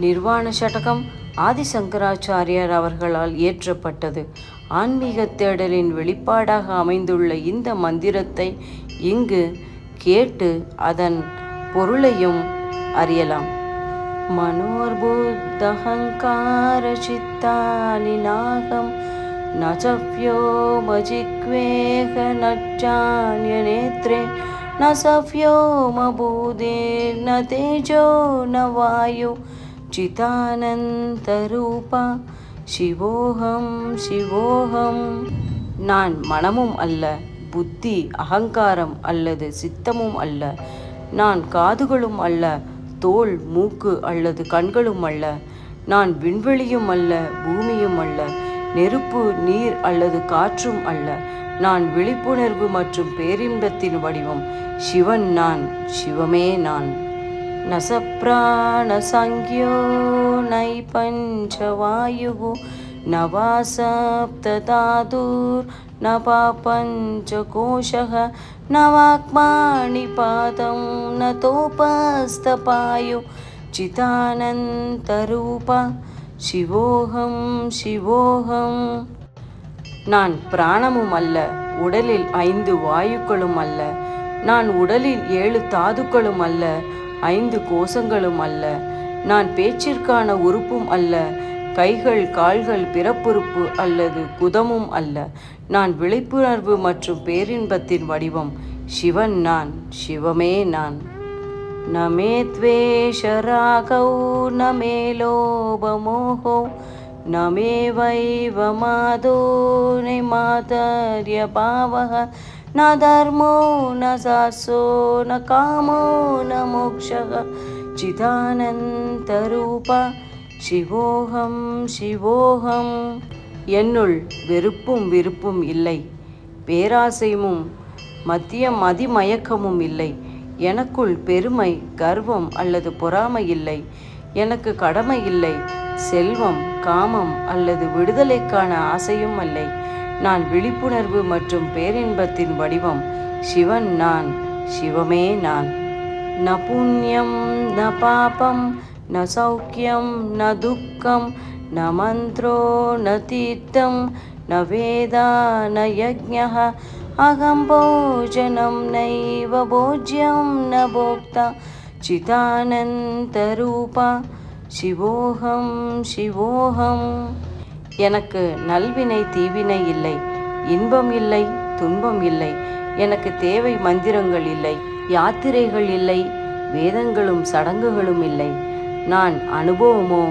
நிர்வாண சடகம் ஆதிசங்கராச்சாரியார் அவர்களால் இயற்றப்பட்டது. ஆன்மீக தேடலின் வெளிப்பாடாக அமைந்துள்ள இந்த மந்திரத்தை இங்கு கேட்டு அதன் பொருளையும் அறியலாம். மனோர்புத்தஹங்கார சித்தானி நாகம் நசவ்யோ மஜிக்வேக நச்சான்ய நேத்ரே ந சவ்யோமபூதே ந தேஜோ ந வாயு சிதானந்தரூபா சிவோகம் சிவோகம். நான் மனமும் அல்ல, புத்தி அகங்காரம் அல்லது சித்தமும் அல்ல. நான் காதுகளும் அல்ல, தோல் மூக்கு அல்லது கண்களும் அல்ல. நான் விண்வெளியும் அல்ல, பூமியும் அல்ல, நெருப்பு நீர் அல்லது காற்றும் அல்ல. நான் விழிப்புணர்வு மற்றும் பேரின்பத்தின் வடிவம். சிவன் நான், சிவமே நான். நசப்ராண சங்க்யோ நை பஞ்சவாயு ந வா சப்ததாதுர் ந பா பஞ்சகோஷः ந வாக்மாணி பாதம் ந தோபஸ்தபாயு சிதானந்தரூபா சிவோகம் சிவோகம். நான் பிராணமும் அல்ல, உடலில் 5 வாயுக்களும் அல்ல. நான் உடலில் 7 தாதுக்களும் அல்ல, 5 கோஷங்களும் அல்ல. நான் பேச்சிற்கான உறுப்பும் அல்ல, கைகள் கால்கள் பிறப்புறுப்பு அல்லது குதமும் அல்ல. நான் விழிப்புணர்வு மற்றும் பேரின்பத்தின் வடிவம். சிவன் நான், சிவமே நான். நமே த்வேஷ ராகௌ நமே லோபமோகோ நமே வைவமாதோ நிமாதர்ய பாவஹ ந தர்மோ ந சாசோ ந காமோ ந மோக்ஷः சிதானந்தரூபா சிவோகம் சிவோகம். என்னுள் வெறுப்பும் விருப்பும் இல்லை, பேராசையும் மதிமயக்கமும் இல்லை. எனக்குள் பெருமை கர்வம் அல்லது பொறாமை இல்லை. எனக்கு கடமை இல்லை, செல்வம் காமம் அல்லது விடுதலைக்கான ஆசையும் இல்லை. நான் விழிப்புணர்வு மற்றும் பேரின்பத்தின் வடிவம். சிவன் நான், சிவமே நான். ந புண்ணியம் ந பாபம் ந சௌக்கியம் ந துக்கம் ந மந்த்ரோ ந தீர்த்தம் ந வேதா ந யஜ்ஞः அகம் போஜனம் நைவ போஜ்யம் ந போக்தா சிதானந்தரூபா சிவோகம் சிவோகம். எனக்கு நல்வினை தீவினை இல்லை, இன்பம் இல்லை துன்பம் இல்லை. எனக்கு தேவை மந்திரங்கள் இல்லை, யாத்திரைகள் இல்லை, வேதங்களும் சடங்குகளும் இல்லை. நான் அனுபவமோ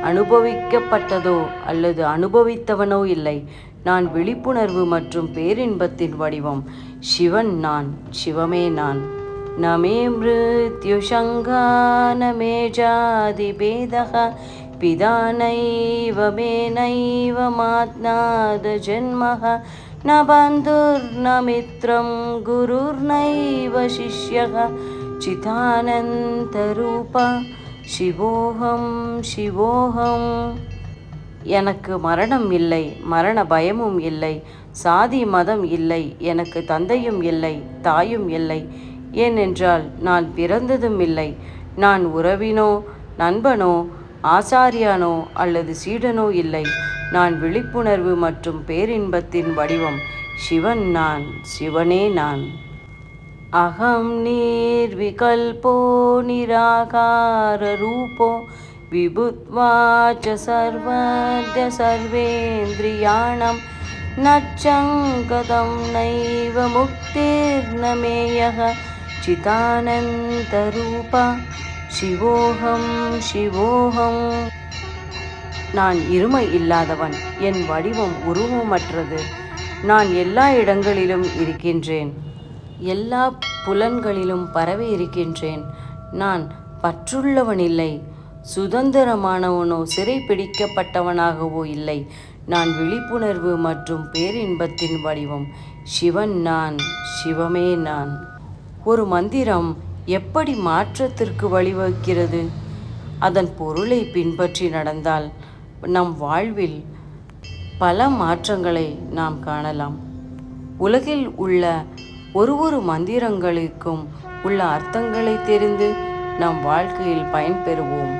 அனுபவிக்கப்பட்டதோ அல்லது அனுபவித்தவனோ இல்லை. நான் விழிப்புணர்வு மற்றும் பேரின்பத்தின் வடிவம். சிவன் நான், சிவமே நான். நமே மிருத்யுஷங்கா நமே ஜாதி பேதः பிதா நைவ மே நைவ மாத்நாத ஜன்மः ந பந்துர்ந மித்ரம் குருர்நைவ சிஷ்யः சிதானந்தரூபா சிவோகம் சிவோகம். எனக்கு மரணம் இல்லை, மரண பயமும் இல்லை, சாதி மதம் இல்லை. எனக்கு தந்தையும் இல்லை, தாயும் இல்லை. ஏனென்றால் நான் பிறந்ததும் இல்லை. நான் உறவினோ நண்பனோ ஆசாரியானோ அல்லது சீடனோ இல்லை. நான் விழிப்புணர்வு மற்றும் பேரின்பத்தின் வடிவம். சிவன் நான், சிவனே நான். அகம் நிர்விகல்போ நிராகார ரூபோ விபுத்வாச்ச சர்வத்ய சர்வேந்திரியாணம் நச்சங்கதம் நைவ முக்திர்நமேயः சிதானந்தரூபா சிவோகம் சிவோகம். நான் இருமை இல்லாதவன், என் வடிவம் உருவமற்றது. நான் எல்லா இடங்களிலும் இருக்கின்றேன், எல்லா புலன்களிலும் பரவி இருக்கின்றேன். நான் பற்றுள்ளவனில்லை, சுதந்திரமானவனோ சிறை பிடிக்கப்பட்டவனாகவோ இல்லை. நான் விழிப்புணர்வு மற்றும் பேரின்பத்தின் வடிவம். சிவன் நான், சிவமே நான். ஒரு மந்திரம் எப்படி மாற்றத்திற்கு வழிவகுக்கிறது? அதன் பொருளை பின்பற்றி நடந்தால் நம் வாழ்வில் பல மாற்றங்களை நாம் காணலாம். உலகில் உள்ள ஒரு மந்திரங்களுக்கும் உள்ள அர்த்தங்களை தெரிந்து நம் வாழ்க்கையில் பயன்பெறுவோம்.